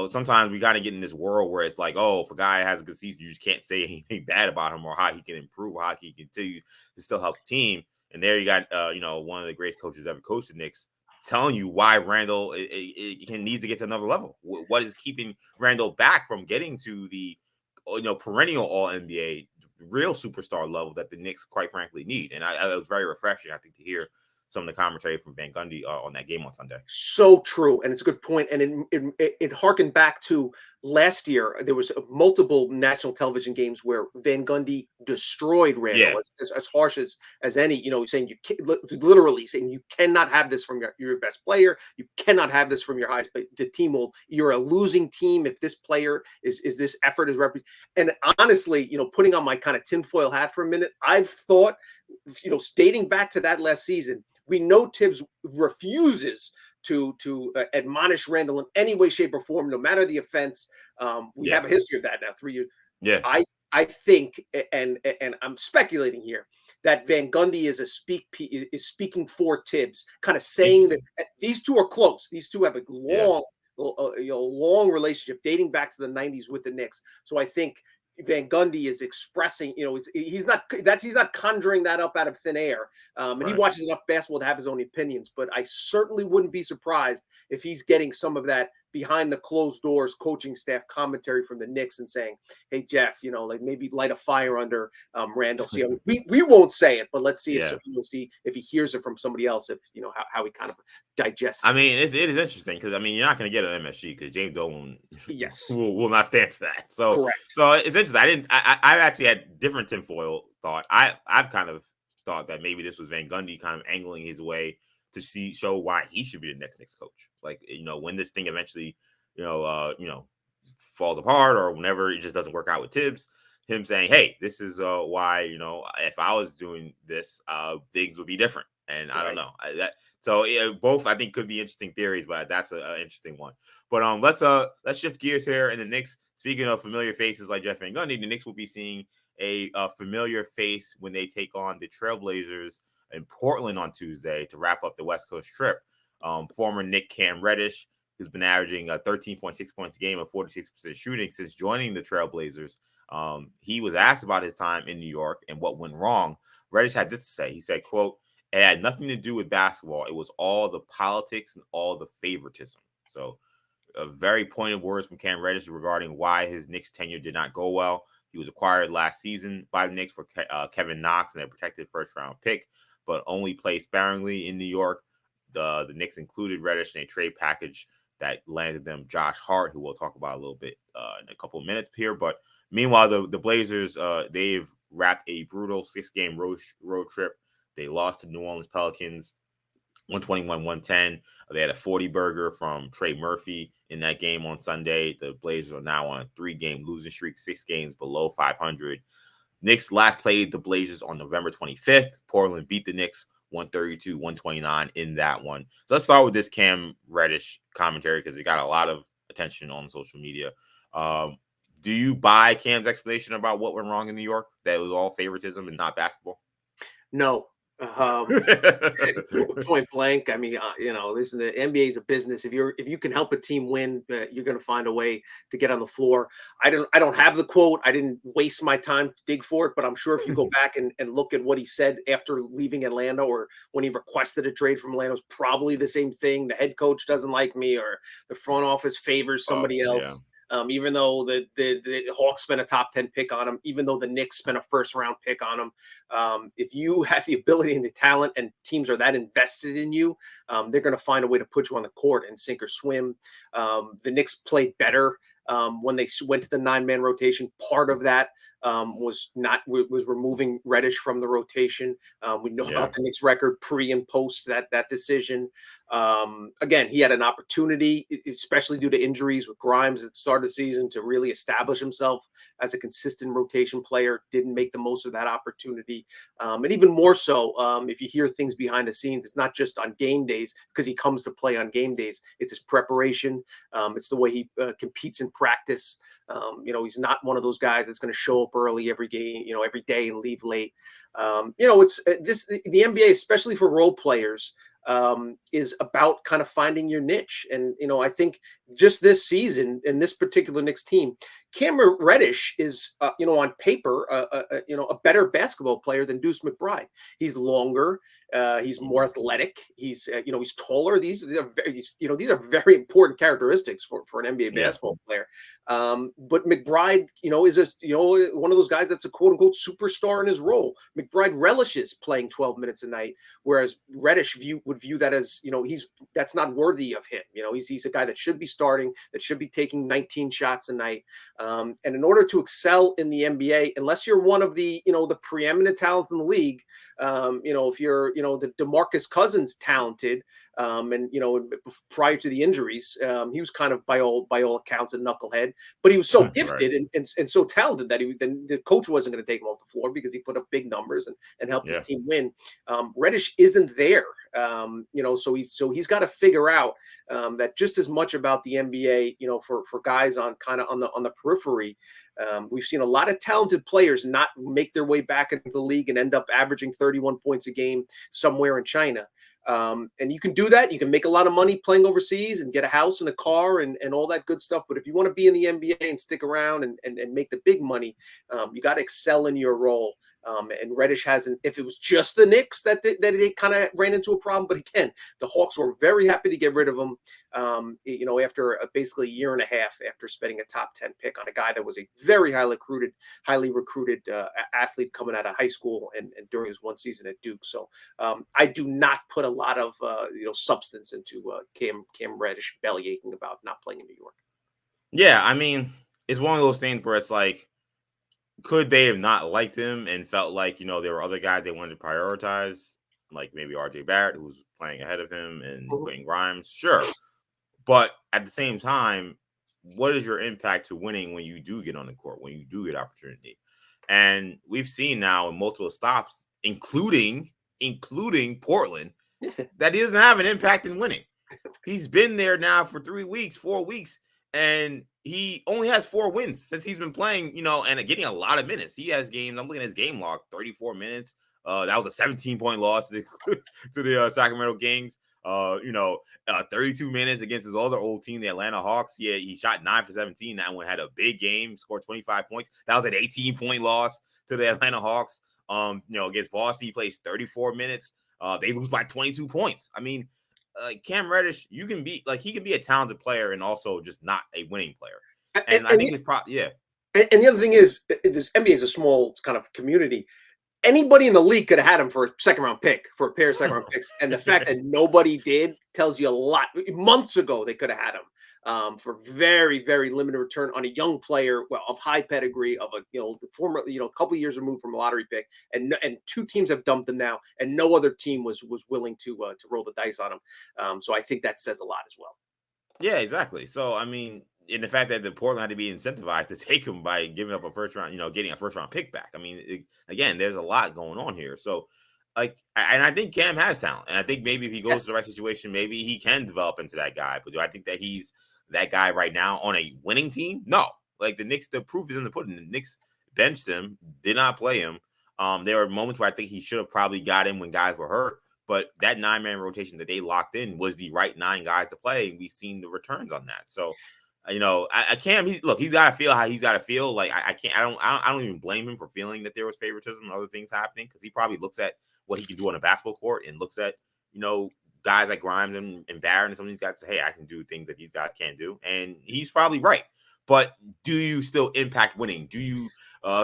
sometimes we kind of get in this world where it's like, oh, if a guy has a good season, you just can't say anything bad about him or how he can improve, how he can continue to still help the team. And there you got, one of the greatest coaches ever coached the Knicks telling you why Randle needs to get to another level. What is keeping Randle back from getting to the, perennial All-NBA, real superstar level that the Knicks, quite frankly, need. And it was very refreshing, I think, to hear some of the commentary from Van Gundy on that game on Sunday. So true. And it's a good point. And it harkened back to last year. There was multiple national television games where Van Gundy destroyed Randle as harsh as any, saying literally saying you cannot have this from your best player. You cannot have this from your highest player. The team you're a losing team if this player is this effort is represented. And honestly, putting on my kind of tinfoil hat for a minute, I've thought, dating back to that last season, we know Tibbs refuses to admonish Randle in any way, shape, or form, no matter the offense. We have a history of that now, 3 years. Yeah, I think, and I'm speculating here, that Van Gundy is speaking for Tibbs, kind of saying that these two are close. These two have a long relationship dating back to the 90s with the Knicks. So I think Van Gundy is expressing, he's not conjuring that up out of thin air. And he watches enough basketball to have his own opinions, but I certainly wouldn't be surprised if he's getting some of that behind the closed doors coaching staff commentary from the Knicks and saying, hey, Jeff, maybe light a fire under Randle. See, we won't say it, but let's see we'll see if he hears it from somebody else, if, how he kind of digests. I mean, it is interesting because, you're not going to get an MSG because James Dolan will not stand for that. So, correct. So it's interesting. I actually had different tinfoil thought. I've kind of thought that maybe this was Van Gundy kind of angling his way to show why he should be the next Knicks coach. Like, when this thing eventually, falls apart or whenever it just doesn't work out with Tibbs, him saying, hey, this is why, if I was doing this, things would be different. And I don't know both I think could be interesting theories, but that's an interesting one. But let's shift gears here. And the Knicks, speaking of familiar faces like Jeff Van Gundy, the Knicks will be seeing a familiar face when they take on the Trailblazers in Portland on Tuesday to wrap up the West Coast trip. Former Knick Cam Reddish, who's been averaging 13.6 points a game and 46% shooting since joining the Trailblazers. He was asked about his time in New York and what went wrong. Reddish had this to say. He said, quote, "It had nothing to do with basketball. It was all the politics and all the favoritism." So very pointed words from Cam Reddish regarding why his Knicks tenure did not go well. He was acquired last season by the Knicks for Kevin Knox and a protected first-round pick, but only played sparingly in New York. The Knicks included Reddish in a trade package that landed them Josh Hart, who we'll talk about a little bit in a couple of minutes here. But meanwhile, the Blazers, they've wrapped a brutal 6-game road trip. They lost to New Orleans Pelicans 121, 110. They had a 40 burger from Trey Murphy in that game on Sunday. The Blazers are now on a 3-game losing streak, 6 games below 500. Knicks last played the Blazers on November 25th. Portland beat the Knicks 132-129 in that one. So let's start with this Cam Reddish commentary because it got a lot of attention on social media. Do you buy Cam's explanation about what went wrong in New York? That it was all favoritism and not basketball? No. Point blank. I mean, listen, the NBA is a business. If you can help a team win, you're going to find a way to get on the floor. I don't have the quote. I didn't waste my time to dig for it, but I'm sure if you go back and look at what he said after leaving Atlanta or when he requested a trade from Atlanta, it was probably the same thing. The head coach doesn't like me, or the front office favors somebody else. Yeah. Even though the Hawks spent a top 10 pick on him, even though the Knicks spent a first-round pick on him, if you have the ability and the talent and teams are that invested in you, they're going to find a way to put you on the court and sink or swim. The Knicks played better when they went to the 9-man rotation. Part of that was removing Reddish from the rotation. We know about the Knicks record pre and post that decision. Again, he had an opportunity, especially due to injuries with Grimes at the start of the season, to really establish himself as a consistent rotation player. Didn't make the most of that opportunity. And even more so, if you hear things behind the scenes, it's not just on game days because he comes to play on game days. It's his preparation. It's the way he competes in practice. He's not one of those guys that's going to show up early every game, every day and leave late. It's the NBA, especially for role players, is about kind of finding your niche. And, I think just this season in this particular Knicks team, Cameron Reddish is, on paper, a better basketball player than Deuce McBride. He's longer. He's more athletic. He's taller. These are very important characteristics for an NBA basketball player. But McBride, is one of those guys that's a quote unquote superstar in his role. McBride relishes playing 12 minutes a night, whereas Reddish would view that as, that's not worthy of him. He's a guy that should be starting, that should be taking 19 shots a night. And in order to excel in the NBA, unless you're one of the preeminent talents in the league, if you're, the DeMarcus Cousins talented, and prior to the injuries, he was kind of by all accounts a knucklehead, but he was so gifted and so talented that then the coach wasn't going to take him off the floor because he put up big numbers and helped his team win. Reddish isn't there, so he's got to figure out that just as much about the NBA, for guys on kind of on the periphery. We've seen a lot of talented players not make their way back into the league and end up averaging 31 points a game somewhere in China. And you can do that. You can make a lot of money playing overseas and get a house and a car and all that good stuff. But if you want to be in the NBA and stick around and make the big money, you got to excel in your role. And Reddish hasn't. If it was just the Knicks that they kind of ran into a problem, but again, the Hawks were very happy to get rid of him. After basically a year and a half after spending a top 10 pick on a guy that was a very highly recruited athlete coming out of high school and during his one season at Duke. So I do not put a lot of substance into Cam Reddish bellyaching about not playing in New York. Yeah, I mean, it's one of those things where it's like, could they have not liked him and felt like, there were other guys they wanted to prioritize, like maybe RJ Barrett, who was playing ahead of him, and Quentin Grimes? Sure. But at the same time, what is your impact to winning when you do get on the court, when you do get opportunity? And we've seen now in multiple stops, including Portland, that he doesn't have an impact in winning. He's been there now for 4 weeks, and he only has 4 wins since he's been playing, and getting a lot of minutes. He has games. I'm looking at his game log, 34 minutes. That was a 17-point loss to the Sacramento Kings. 32 minutes against his other old team, the Atlanta Hawks. Yeah, he shot 9 for 17. That one had a big game, scored 25 points. That was an 18-point loss to the Atlanta Hawks. Against Boston, he plays 34 minutes. They lose by 22 points. I mean, Cam Reddish, he can be a talented player and also just not a winning player. And I think it's probably, yeah. And the other thing is, this NBA is a small kind of community. Anybody in the league could have had him for a second-round pick, for a pair of second-round picks, and the fact that nobody did tells you a lot. Months ago, they could have had him for very, very limited return on a young player, of high pedigree, of a former, a couple of years removed from a lottery pick, and two teams have dumped him now, and no other team was willing to roll the dice on him. So I think that says a lot as well. Yeah, exactly. So I mean, in the fact that the Portland had to be incentivized to take him by giving up a first round, getting a first round pick back. I mean, again, there's a lot going on here. So, and I think Cam has talent, and I think maybe if he goes to the right situation, maybe he can develop into that guy. But do I think that he's that guy right now on a winning team? No. Like the Knicks, the proof is in the pudding. The Knicks benched him, did not play him. There were moments where I think he should have probably got him when guys were hurt. But that 9-man rotation that they locked in was the right 9 guys to play, and we've seen the returns on that. So, I can't. He's got to feel how he's got to feel. Like I can't. I don't even blame him for feeling that there was favoritism and other things happening, because he probably looks at what he can do on a basketball court and looks at guys like Grimes and Barron and some of these guys say, hey, I can do things that these guys can't do, and he's probably right. But do you still impact winning? Do you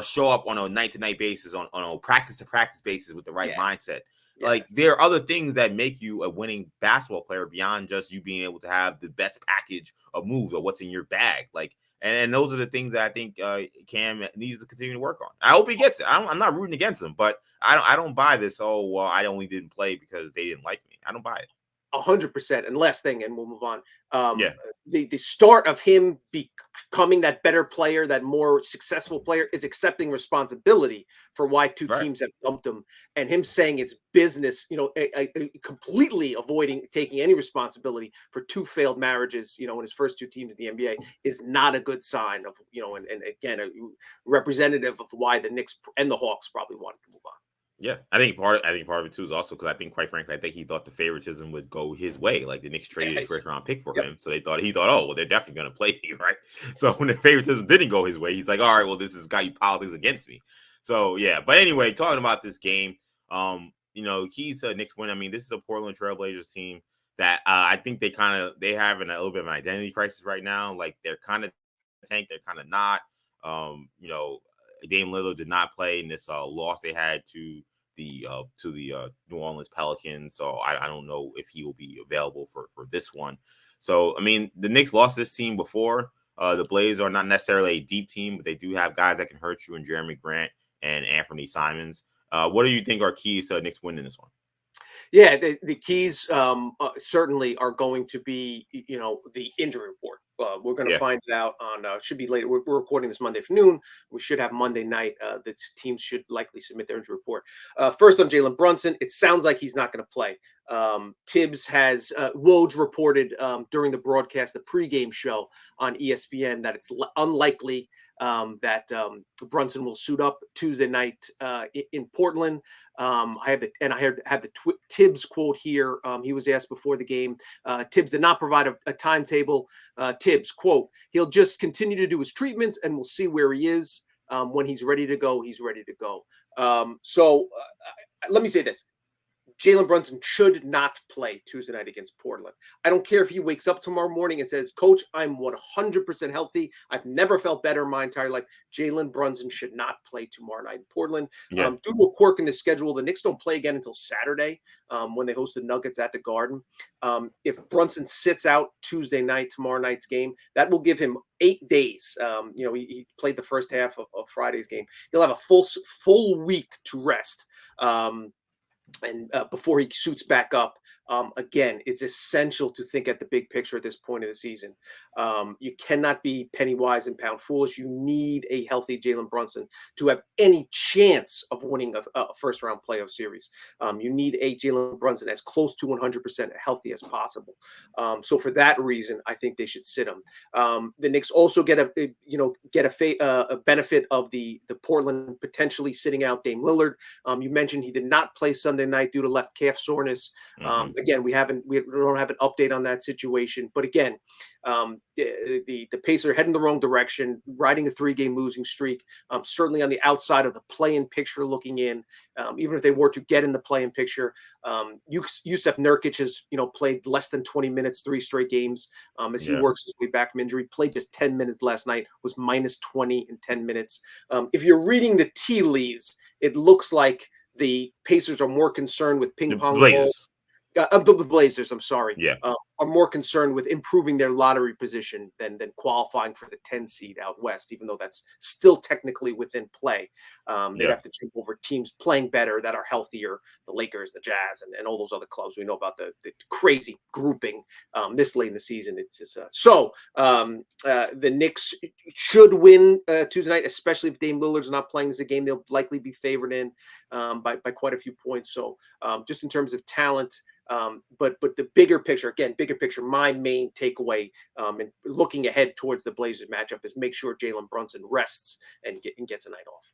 show up on a night-to-night basis, on a practice-to-practice basis with the right mindset? Yes. Like, there are other things that make you a winning basketball player beyond just you being able to have the best package of moves or what's in your bag. Like, and those are the things that I think Cam needs to continue to work on. I hope he gets it. I'm not rooting against him, but I don't buy this. Oh, well, I only didn't play because they didn't like me. I don't buy it. 100%. And last thing, and we'll move on. The start of him becoming that better player, that more successful player, is accepting responsibility for why two teams have dumped him, and him saying it's business, completely avoiding taking any responsibility for 2 failed marriages, in his first 2 teams in the NBA, is not a good sign of, and again, a representative of why the Knicks and the Hawks probably wanted to move on. Yeah, I think part of it too is also because I think, quite frankly, I think he thought the favoritism would go his way. Like the Knicks traded a first round pick for him, so he thought, oh, well, they're definitely going to play me, right? So when the favoritism didn't go his way, he's like, all right, well, this is guy you politics against me. So yeah, but anyway, talking about this game, keys to the Knicks win. I mean, this is a Portland Trailblazers team that I think they have a little bit of an identity crisis right now. Like they're kind of tank, they're kind of not. Dame Lillard did not play in this loss they had to the New Orleans Pelicans, so I don't know if he will be available for this one. So I mean, the Knicks lost this team before. The Blazers are not necessarily a deep team, but they do have guys that can hurt you in Jeremy Grant and Anthony Simons. What do you think are keys to the Knicks winning this one? Yeah, the keys certainly are going to be, the injury report. We're going to find it out on, should be later. We're recording this Monday afternoon. We should have Monday night. The teams should likely submit their injury report. First on Jalen Brunson, it sounds like he's not going to play. Tibbs has, Woj reported during the broadcast, the pregame show on ESPN, that it's unlikely that Brunson will suit up Tuesday night in Portland. I have the Tibbs quote here. He was asked before the game. Tibbs did not provide a timetable. Tibbs, quote, he'll just continue to do his treatments and we'll see where he is. When he's ready to go, he's ready to go. So let me say this. Jalen Brunson should not play Tuesday night against Portland. I don't care if he wakes up tomorrow morning and says, Coach, I'm 100% healthy. I've never felt better in my entire life. Jalen Brunson should not play tomorrow night in Portland. Due to a quirk in the schedule, the Knicks don't play again until Saturday when they host the Nuggets at the Garden. If Brunson sits out Tuesday night, tomorrow night's game, that will give him 8 days. He played the first half of Friday's game. He'll have a full week to rest. And before he suits back up, again, it's essential to think at the big picture at this point of the season. You cannot be penny wise and pound foolish. You need a healthy Jalen Brunson to have any chance of winning a first-round playoff series. You need a Jalen Brunson as close to 100% healthy as possible. So for that reason, I think they should sit him. The Knicks also get a benefit of the Portland potentially sitting out Dame Lillard. You mentioned he did not play Sunday night due to left calf soreness. Again, we don't have an update on that situation, but again, the Pacers are heading the wrong direction, riding a 3-game losing streak. Certainly on the outside of the play-in picture looking in, even if they were to get in the play-in picture, Yusuf Nurkic has played less than 20 minutes 3 straight games as he works his way back from injury. Played just 10 minutes last night, was minus 20 in 10 minutes. If you're reading the tea leaves, it looks like the Pacers are more concerned with The ping pong ball. Blazers. The Blazers, I'm sorry, Yeah. are more concerned with improving their lottery position than qualifying for the 10 seed out west, even though that's still technically within play. They'd Yeah. have to jump over teams playing better that are healthier, the Lakers, the Jazz, and all those other clubs. We know about the crazy grouping this late in the season. It's just the Knicks should win Tuesday night, especially if Dame Lillard's not playing. This is a game they'll likely be favored in by quite a few points. So just in terms of talent, but the bigger picture, my main takeaway and looking ahead towards the Blazers matchup is make sure Jalen Brunson rests and gets a night off.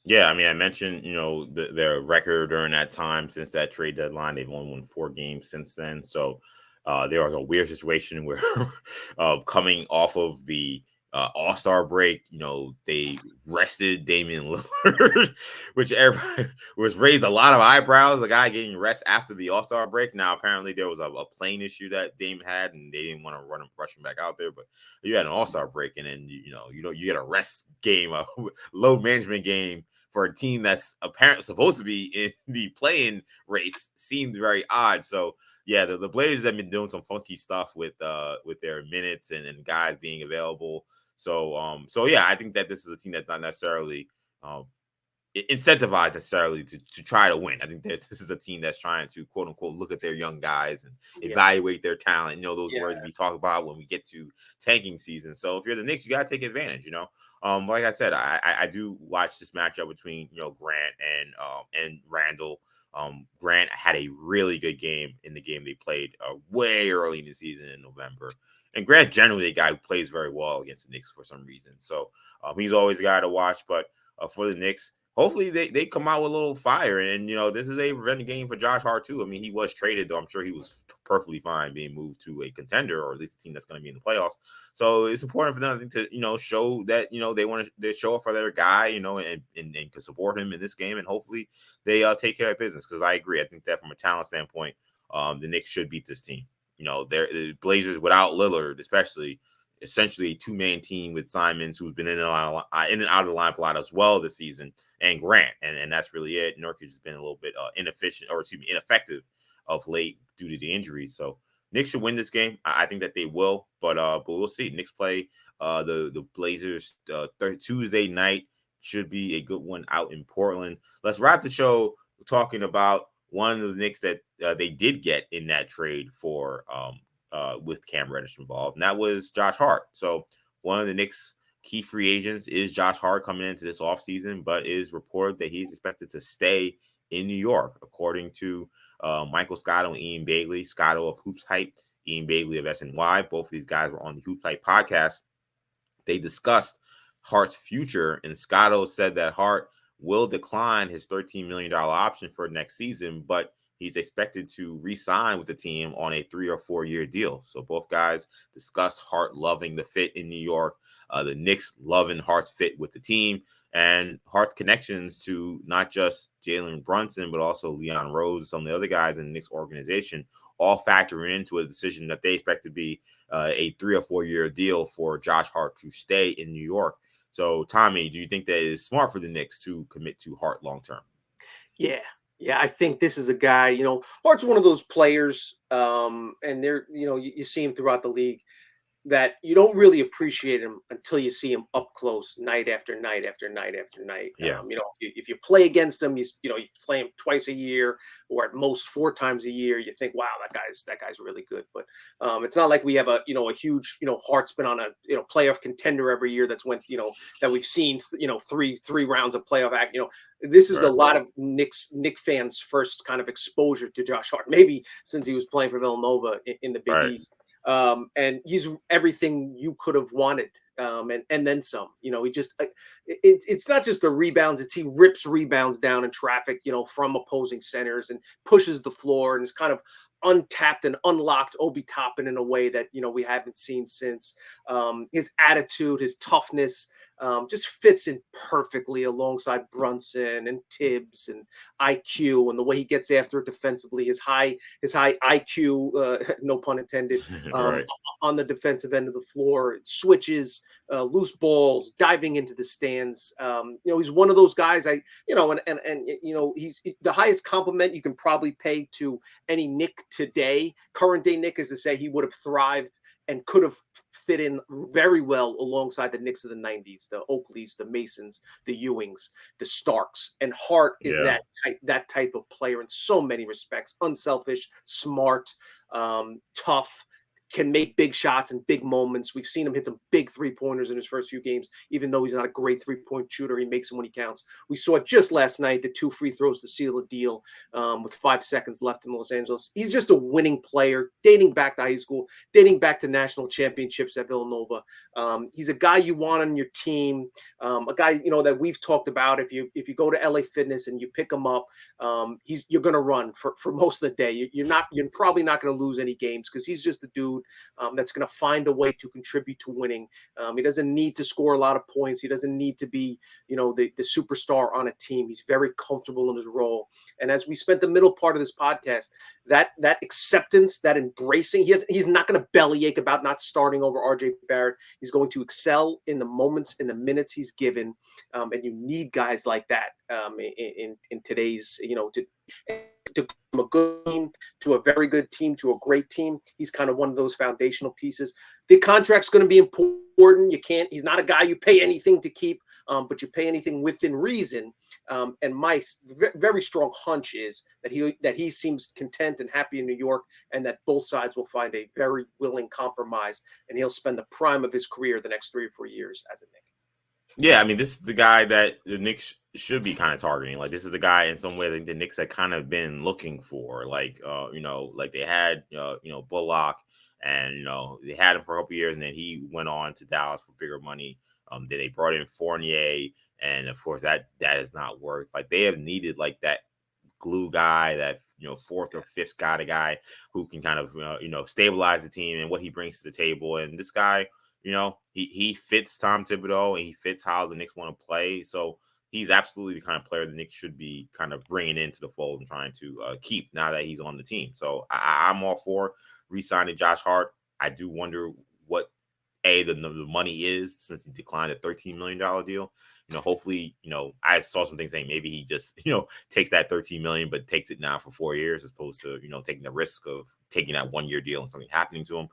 Yeah, I mean, I mentioned, their record during that time since that trade deadline. They've only won 4 games since then. So there was a weird situation where coming off of the All-Star break, they rested Damian Lillard, which was raised a lot of eyebrows. The guy getting rest after the All-Star break. Now, apparently there was a plane issue that Dame had, and they didn't want to rush him back out there. But you had an All-Star break, and then you get a rest game, a load management game for a team that's apparently supposed to be in the play-in race. Seemed very odd. So yeah, the Blazers have been doing some funky stuff with their minutes and guys being available. So yeah, I think that this is a team that's not necessarily incentivized necessarily to try to win. I think that this is a team that's trying to quote unquote look at their young guys and evaluate their talent. Those words we talk about when we get to tanking season. So if you're the Knicks, you gotta take advantage. Like I said, I do watch this matchup between Grant and Randle. Grant had a really good game in the game they played way early in the season in November. And Grant generally a guy who plays very well against the Knicks for some reason. So he's always a guy to watch. But for the Knicks, hopefully they come out with a little fire. And, this is a revenge game for Josh Hart, too. I mean, he was traded, though. I'm sure he was perfectly fine being moved to a contender or at least a team that's going to be in the playoffs. So it's important for them to, show that, they want to show up for their guy, and can support him in this game. And hopefully they take care of business because I agree. I think that from a talent standpoint, the Knicks should beat this team. The Blazers without Lillard, especially, essentially a 2-man team with Simons, who's been in and out of the lineup a lot as well this season, and Grant, and that's really it. Nurkic has been a little bit ineffective of late due to the injuries. So Knicks should win this game. I think that they will, but we'll see. Knicks play the Blazers Tuesday night. Should be a good one out in Portland. Let's wrap the show talking about one of the Knicks that they did get in that trade for with Cam Reddish involved, and that was Josh Hart. So one of the Knicks' key free agents is Josh Hart coming into this offseason, but it is reported that he's expected to stay in New York, according to Michael Scotto and Ian Bailey. Scotto of Hoops Hype, Ian Bailey of SNY. Both of these guys were on the Hoops Hype podcast. They discussed Hart's future, and Scotto said that Hart will decline his $13 million option for next season, but he's expected to re-sign with the team on a 3 or 4 year deal. So both guys discuss Hart loving the fit in New York, the Knicks loving Hart's fit with the team, and Hart's connections to not just Jalen Brunson, but also Leon Rose, some of the other guys in the Knicks organization, all factoring into a decision that they expect to be a 3 or 4 year deal for Josh Hart to stay in New York. So, Tommy, do you think that it is smart for the Knicks to commit to Hart long term? Yeah, I think this is a guy, Hart's one of those players, and they're, you see him throughout the league, that you don't really appreciate him until you see him up close night after night after night after night. Yeah. If you play against him, you play him twice a year or at most 4 times a year. You think, wow, that guy's really good. But it's not like we have a huge, Hart's been on a playoff contender every year. That's when that we've seen three rounds of playoff act. This is a lot of Knick fans' first kind of exposure to Josh Hart, maybe since he was playing for Villanova in the Big East. And he's everything you could have wanted, and then some. He just it's not just the rebounds; it's he rips rebounds down in traffic, from opposing centers and pushes the floor and is kind of untapped and unlocked Obi Toppin in a way that we haven't seen since. His attitude, his toughness. just fits in perfectly alongside Brunson and Tibbs and IQ, and the way he gets after it defensively, his high IQ, no pun intended, Right. on the defensive end of the floor, switches, loose balls, diving into the stands. He's one of those guys. He's the highest compliment you can probably pay to any Knick today, current day Knick, is to say he would have thrived and could have fit in very well alongside the Knicks of the 90s, the Oakleys, the Masons, the Ewings, the Starks. And Hart is Yeah. that type of player in so many respects. Unselfish, smart, tough, can make big shots in big moments. We've seen him hit some big 3-pointers in his first few games, even though he's not a great 3-point shooter. He makes them when he counts. We saw it just last night, the 2 free throws to seal the deal with 5 seconds left in Los Angeles. He's just a winning player, dating back to high school, dating back to national championships at Villanova. He's a guy you want on your team, a guy, that we've talked about. If you go to LA Fitness and you pick him up, you're going to run for most of the day. You're probably not going to lose any games because he's just a dude that's going to find a way to contribute to winning. He doesn't need to score a lot of points. He doesn't need to be, the superstar on a team. He's very comfortable in his role. And as we spent the middle part of this podcast, that acceptance, that embracing, he's not going to bellyache about not starting over RJ Barrett. He's going to excel in the moments, in the minutes he's given. And you need guys like that in today's, to from a good team to a very good team to a great team. He's kind of one of those foundational pieces. The contract's going to be important. He's not a guy you pay anything to keep, but you pay anything within reason. And my very strong hunch is that he seems content and happy in New York, and that both sides will find a very willing compromise, and he'll spend the prime of his career the next 3 or 4 years as a Knick. Yeah, I mean, this is the guy that the Knicks should be kind of targeting. Like, this is the guy in some way that the Knicks had kind of been looking for. Like, like they had, Bullock, and they had him for a couple years, and then he went on to Dallas for bigger money. Then they brought in Fournier, and of course that has not worked. Like, they have needed like that glue guy, that fourth or fifth guy who can kind of stabilize the team and what he brings to the table. And this guy, he fits Tom Thibodeau, and he fits how the Knicks want to play. So he's absolutely the kind of player the Knicks should be kind of bringing into the fold and trying to keep now that he's on the team. So I'm all for re-signing Josh Hart. I do wonder what the money is, since he declined a $13 million deal. Hopefully, I saw some things saying maybe he just, takes that $13 million, but takes it now for 4 years, as opposed to, taking the risk of taking that 1 year deal and something happening to him.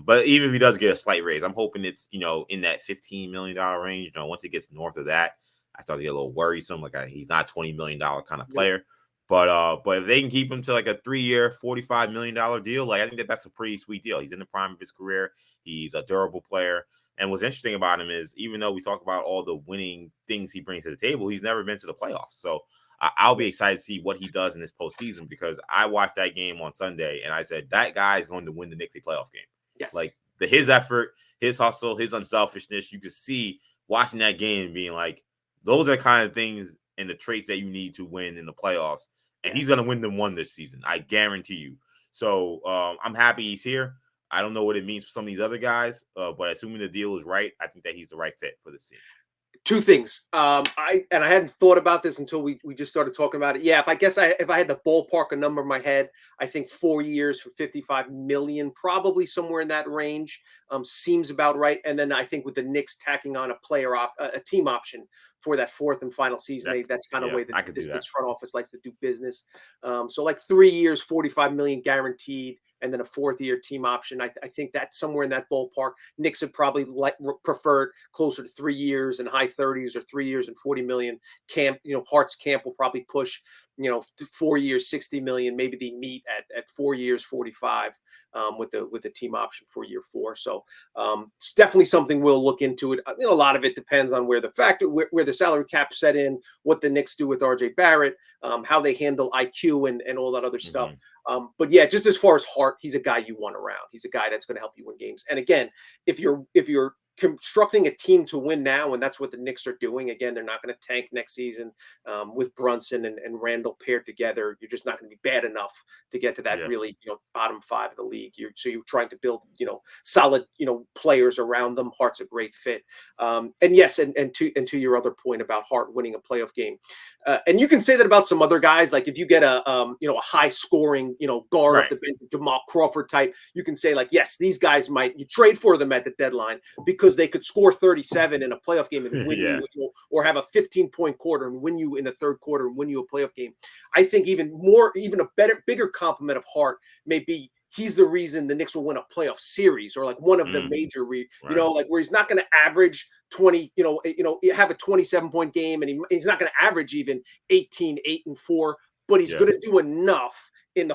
But even if he does get a slight raise, I'm hoping it's, in that $15 million range. Once it gets north of that, I start to get a little worrisome. Like, he's not a $20 million kind of player. But if they can keep him to like a 3-year, $45 million deal, like, I think that's a pretty sweet deal. He's in the prime of his career. He's a durable player. And what's interesting about him is, even though we talk about all the winning things he brings to the table, he's never been to the playoffs. So I'll be excited to see what he does in this postseason, because I watched that game on Sunday and I said, that guy is going to win the Knicks a playoff game. Yes. Like, his effort, his hustle, his unselfishness, you could see watching that game being like, those are kind of things and the traits that you need to win in the playoffs. And he's going to win them one this season, I guarantee you. So I'm happy he's here. I don't know what it means for some of these other guys, but assuming the deal is right, I think that he's the right fit for this team. 2 things. I hadn't thought about this until we just started talking about it. Yeah, if I had to ballpark a number in my head, I think 4 years for $55 million, probably somewhere in that range, seems about right. And then I think with the Knicks tacking on a team option for that 4th and final season, that's kind of way that this Knicks front office likes to do business. So like 3 years, $45 million guaranteed, and then a 4th year team option. I think that's somewhere in that ballpark. Knicks would probably preferred closer to 3 years and high 30s, or 3 years and $40 million. Hart's camp will probably push, 4 years, $60 million. Maybe they meet at 4 years, 45, with the team option for year 4. So it's definitely something we'll look into. It. A lot of it depends on where the salary cap set in, what the Knicks do with RJ Barrett, how they handle IQ and all that other stuff. But yeah, just as far as Hart, he's a guy you want around. He's a guy that's going to help you win games. And again, if you're constructing a team to win now, and that's what the Knicks are doing. Again, they're not going to tank next season with Brunson and Randle paired together. You're just not going to be bad enough to get to that really, bottom 5 of the league. You're trying to build, solid, players around them. Hart's a great fit. And yes, and to your other point about Hart winning a playoff game, and you can say that about some other guys. Like if you get a high scoring, guard off the bench, Jamal Crawford type, you can say like, yes, these guys you trade for them at the deadline because they could score 37 in a playoff game and win you, or have a 15-point quarter and win you in the third quarter and win you a playoff game. I think even a bigger compliment of Hart may be he's the reason the Knicks will win a playoff series, or like one of the major, like where he's not going to average 20, have a 27-point game, and he's not going to average even 18, 8 and 4, but he's going to do enough in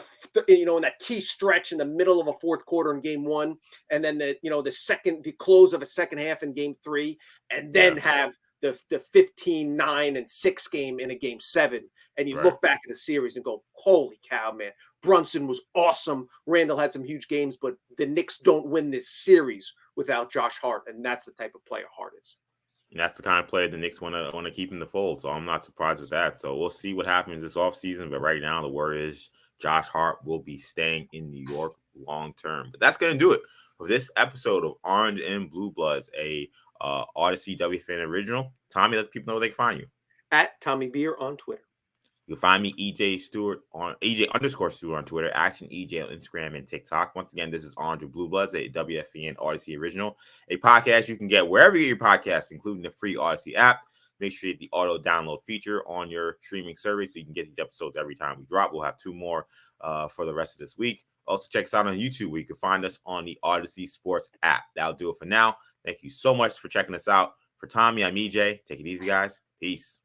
in that key stretch in the middle of a fourth quarter in game 1, and then the close of a second half in game 3, and then have the 15, 9 and 6 game in a game 7. And you look back at the series and go, holy cow, man, Brunson was awesome. Randle had some huge games, but the Knicks don't win this series without Josh Hart. And that's the type of player Hart is. And that's the kind of player the Knicks want to keep in the fold. So I'm not surprised with that. So we'll see what happens this offseason. But right now, the word is Josh Hart will be staying in New York long term. But that's going to do it for this episode of Orange and Blue Bloods, a Odyssey WFAN original. Tommy, let people know where they can find you. At Tommy Beer on Twitter. You can find me EJ_Stewart on Twitter, Action EJ on Instagram and TikTok. Once again, this is Orange and Blue Bloods, a WFAN Odyssey original, a podcast you can get wherever you get your podcasts, including the free Odyssey app. Make sure you hit the auto download feature on your streaming service so you can get these episodes every time we drop. We'll have 2 more for the rest of this week. Also, check us out on YouTube, where you can find us on the Odyssey Sports app. That'll do it for now. Thank you so much for checking us out. For Tommy, I'm EJ. Take it easy, guys. Peace.